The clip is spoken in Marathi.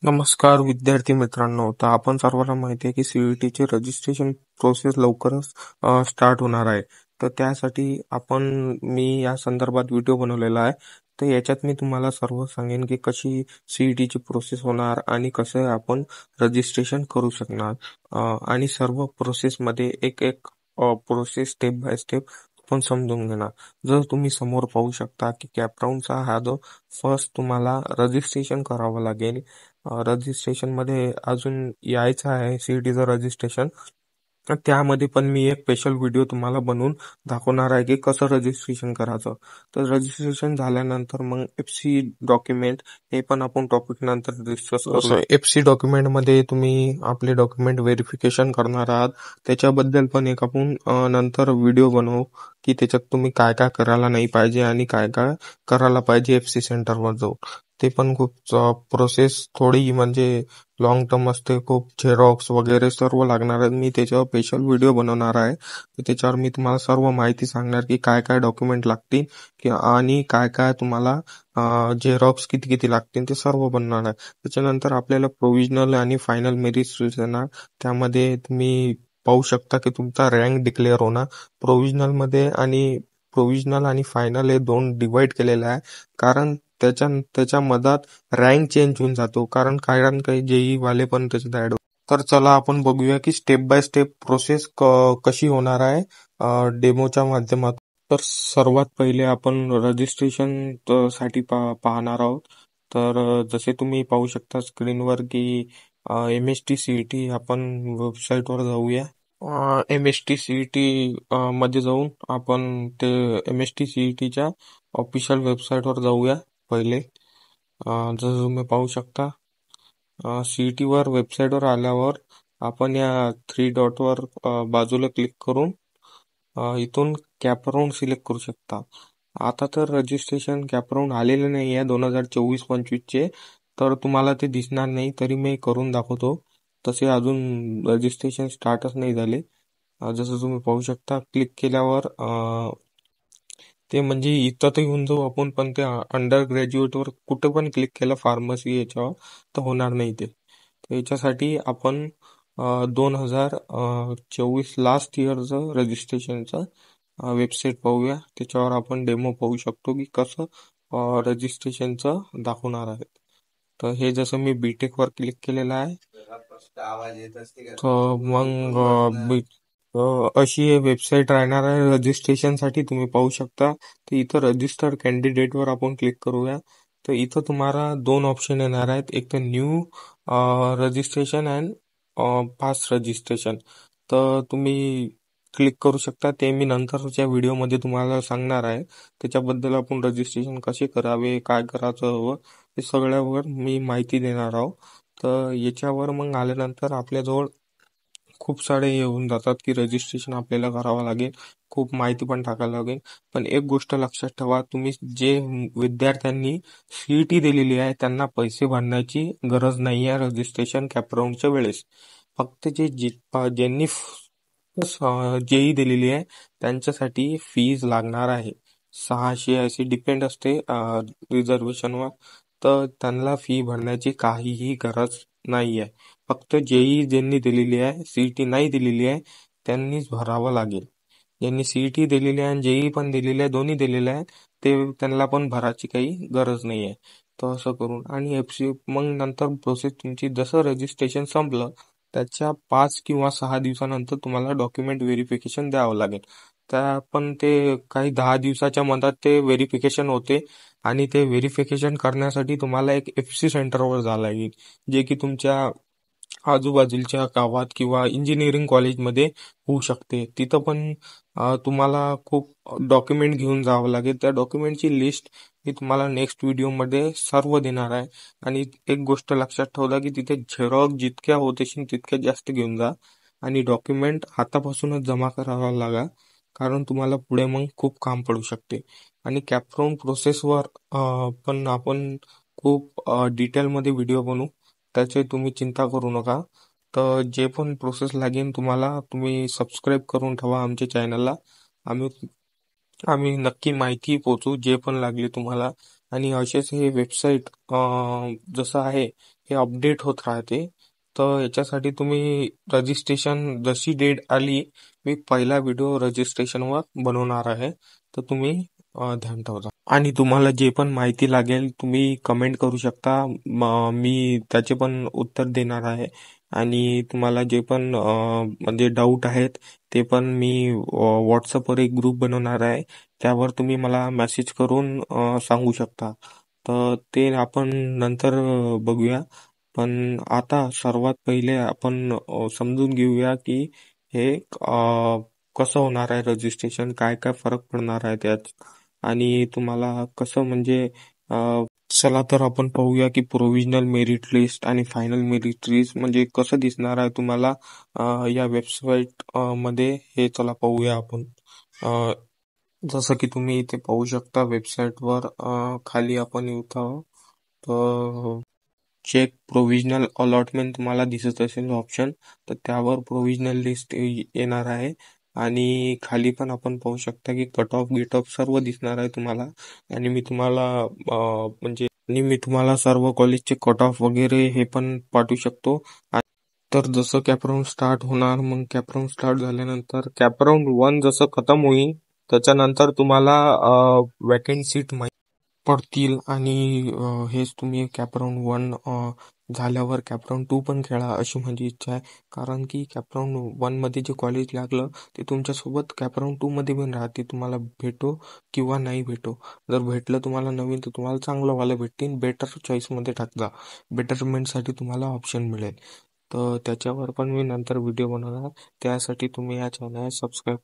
नमस्कार विद्यार्थी मित्रांनो. तर आपण सर्वांना माहिती आहे की सीईटीचे रजिस्ट्रेशन प्रोसेस लवकरच स्टार्ट होणार आहे. तर त्यासाठी मी या संदर्भात व्हिडिओ बनवलेला आहे. तर याच्यात मी तुम्हाला सर्व सांगेन की कशी सीईटीची प्रोसेस होणार आणि कसं आपण रजिस्ट्रेशन करू शकणार. आणि सर्व प्रोसेसमध्ये एक एक प्रोसेस स्टेप बाय स्टेप आपण समजून घेणार. जर तुम्ही समोर पाहू शकता की कॅपराऊंडचा हा जो फर्स्ट तुम्हाला रजिस्ट्रेशन करावं लागेल. रजिस्ट्रेशन मध्ये अजून यायचं आहे सीईटीचं रजिस्ट्रेशन. तर त्यामध्ये पण मी एक स्पेशल व्हिडिओ तुम्हाला बनवून दाखवणार आहे की कसं रजिस्ट्रेशन करायचं. तर रजिस्ट्रेशन झाल्यानंतर मग एफसी डॉक्युमेंट हे पण आपण टॉपिक नंतर डिस्कस करू. एफसी डॉक्युमेंट मध्ये तुम्ही आपले डॉक्युमेंट व्हेरिफिकेशन करणार आहात. त्याच्याबद्दल पण एक आपण नंतर व्हिडिओ बनवू की त्याच्यात तुम्ही काय काय करायला नाही पाहिजे आणि काय काय करायला पाहिजे एफसी सेंटरवर जाऊन. ते पण खूप प्रोसेस थोडी म्हणजे लॉंग टर्म असते. खूप झेरॉक्स वगैरे सर्व लागणार आहे. मी त्याच्यावर स्पेशल व्हिडिओ बनवणार आहे. तर त्याच्यावर मी तुम्हाला सर्व माहिती सांगणार की काय काय डॉक्युमेंट लागतील आणि काय काय तुम्हाला झेरॉक्स किती किती लागतील ते सर्व बनणार आहे. त्याच्यानंतर आपल्याला प्रोव्हिजनल आणि फायनल मेरिट येणार. त्यामध्ये तुम्ही पाहू शकता की तुमचा रँक डिक्लेअर होणार. प्रोव्हिजनल आणि फायनल हे दोन डिवाइड केलेले आहे. कारण त्याच्या मधात रँक चेंज होऊन जातो. कारण काही जेई वाले पण त्याच्यात ऍड. तर चला आपण बघूया की स्टेप बाय स्टेप प्रोसेस कशी होणार आहे डेमोच्या माध्यमातून. तर सर्वात पहिले आपण रजिस्ट्रेशन साठी पाहणार आहोत. तर जसे तुम्ही पाहू शकता स्क्रीनवर की MSTCET आपण वेबसाईटवर जाऊया. MSTCET मध्ये जाऊन आपण ते MSTCETच्या ऑफिशियल वेबसाईटवर जाऊया पहिले. जसं तुम्ही पाहू शकता सीईटी वर वेबसाईटवर आल्यावर आपण या थ्री डॉटवर बाजूला क्लिक करून इथून कॅपराऊंड सिलेक्ट करू शकता. आता तर रजिस्ट्रेशन कॅपराऊंड आलेले नाही आहे 2024-25चे. तर तुम्हाला ते दिसणार नाही, तरी मी करून दाखवतो. तसे अजून रजिस्ट्रेशन स्टार्टच नाही झाले. जसं तुम्ही पाहू शकता क्लिक केल्यावर ते म्हणजे इथं तर येऊन जाऊ आपण, पण ते अंडर ग्रॅज्युएटवर कुठं पण क्लिक केलं फार्मसी याच्यावर तर होणार नाही ते. तर याच्यासाठी आपण 2024 लास्ट इयरचं रजिस्ट्रेशनचं वेबसाईट पाहूया. त्याच्यावर आपण डेमो पाहू शकतो की कसं रजिस्ट्रेशनचं दाखवणार आहे. तर हे जसं मी बीटेक वर क्लिक केलेलं आहे. तर मग अशी वेबसाईट राहणार आहे रजिस्ट्रेशन साठी. तुम्ही पाहू शकता. तर इथं रजिस्टर्ड कॅन्डिडेट वर आपण क्लिक करूया. तर इथं तुम्हाला दोन ऑप्शन येणार आहेत. एक तर new registration and fast registration. तर तुम्ही क्लिक करू शकता. ते मी नंतरच्या व्हिडिओमध्ये तुम्हाला सांगणार आहे. त्याच्याबद्दल आपण रजिस्ट्रेशन कसे करावे, काय करायचं हवं हे सगळ्यावर मी माहिती देणार आहोत. तर याच्यावर मग आल्यानंतर आपल्याजवळ खूप सारे येऊन जातात की रजिस्ट्रेशन आपल्याला करावं लागेल. खूप माहिती पण टाकायला लागेल. पण एक गोष्ट लक्षात ठेवा, तुम्ही जे विद्यार्थ्यांनी सीईटी दिलेली आहे त्यांना पैसे भरण्याची गरज नाही आहे रजिस्ट्रेशन कॅपराऊंडच्या वेळेस. फक्त ज्यांनी जेई दिलेली आहे त्यांच्यासाठी फीज लागणार आहे. 600 अशी डिपेंड असते रिझर्वेशनवर. तर त्यांना फी भरण्याची काहीही गरज नाही आहे. फक्त जेई ज्यांनी दिलेली आहे, सीईटी नाही दिलेली आहे, त्यांनीच भरावं लागेल. ज्यांनी सीईटी दिलेली आहे आणि जेई पण दिलेली आहे, दोन्ही दिलेले आहे, ते त्यांना पण भरायची काही गरज नाही आहे. तर असं करून आणि एफसी मग नंतर प्रोसेस तुमची जसं रजिस्ट्रेशन संपलं त्याच्या 5 किंवा 6 दिवसानंतर तुम्हाला डॉक्युमेंट व्हेरिफिकेशन द्यावं लागेल. त्या पण ते काही 10 दिवसाच्या मधात ते व्हेरिफिकेशन होते. आणि ते व्हेरिफिकेशन करण्यासाठी तुम्हाला एक एफसी सेंटरवर जावं लागेल, जे की तुमच्या आजूबाजूच्या गावात किंवा इंजिनिअरिंग कॉलेजमध्ये होऊ शकते. तिथं पण तुम्हाला खूप डॉक्युमेंट घेऊन जावं लागेल. त्या डॉक्युमेंटची लिस्ट मी तुम्हाला नेक्स्ट व्हिडिओमध्ये सर्व देणार आहे. आणि एक गोष्ट लक्षात ठेवला की तिथे झेरॉक्स जितक्या होत असेल तितक्या जास्त घेऊन जा. आणि डॉक्युमेंट आतापासूनच जमा करावा लागा, कारण तुम्हाला पुढे मग खूप काम पडू शकते. आणि कॅपराऊंड प्रोसेसवर पण आपण खूप डिटेलमध्ये व्हिडिओ बनवू. त्याची तुम्ही चिंता करू नका. तर जे पण प्रोसेस लागेल तुम्हाला, तुम्ही सबस्क्राईब करून ठेवा आमच्या चॅनलला. आम्ही आम्ही नक्की माहिती पोचू जे पण लागली तुम्हाला. आणि असेच हे वेबसाईट जसं आहे हे अपडेट होत राहते. तर याच्यासाठी तुम्ही रजिस्ट्रेशन जशी डेट आली, मी पहिला व्हिडिओ रजिस्ट्रेशनवर बनवणार आहे. तर तुम्ही ध्यान ठेवा. आणि तुम्हाला जे पण माहिती लागेल तुम्ही कमेंट करू शकता. मी त्याचे पण उत्तर देणार आहे. आणि तुम्हाला जे पण म्हणजे डाऊट आहेत ते पण मी व्हॉट्सअपवर एक ग्रुप बनवणार आहे. त्यावर तुम्ही मला मेसेज करून सांगू शकता. तर ते आपण नंतर बघूया. पण आता सर्वात पहिले आपण समजून घेऊया की हे कसं होणार आहे रजिस्ट्रेशन, काय काय फरक पडणार आहे त्यात, आणि तुम्हाला कसं म्हणजे चला तर आपण पाहूया की प्रोव्हिजनल मेरिट लिस्ट आणि फायनल मेरिट लिस्ट म्हणजे कसं दिसणार आहे तुम्हाला या वेबसाईट मध्ये. हे चला पाहूया आपण. अ, जसं की तुम्ही इथे पाहू शकता वेबसाईटवर खाली आपण येत आहोत. तर चेक प्रोव्हिजनल अलॉटमेंट तुम्हाला दिसत असेल ऑप्शन, तर त्यावर प्रोव्हिजनल लिस्ट येणार आहे. आणि खाली पण आपण पाहू शकता की कट ऑफ गेट ऑफ सर्व दिसणार आहे तुम्हाला. आणि मी तुम्हाला सर्व कॉलेजचे कट ऑफ वगैरे हे पण पाठवू शकतो. तर जसं कॅपराऊंड स्टार्ट होणार, मग कॅपराऊंड स्टार्ट झाल्यानंतर कॅपराऊंड 1 जसं खतम होईल त्याच्यानंतर तुम्हाला वॅकंट सीट पडतील. आणि हेच तुम्ही कॅपराऊंड 1 झाल्यावर कॅपराऊंड 2 पण खेळा अशी माझी इच्छा आहे. कारण की कॅपराऊंड 1 मध्ये जे कॉलेज लागलं ते तुमच्यासोबत कॅपराऊंड 2 मध्ये पण राहते. तुम्हाला भेटो किंवा नाही भेटो, जर भेटलं तुम्हाला नवीन तर तुम्हाला चांगलं वाला भेटतील. बेटर चॉईसमध्ये टाकजा, बेटरमेंटसाठी तुम्हाला ऑप्शन मिळेल. तर त्याच्यावर पण मी नंतर व्हिडिओ बनवणार. त्यासाठी तुम्ही या चॅनल सबस्क्राईब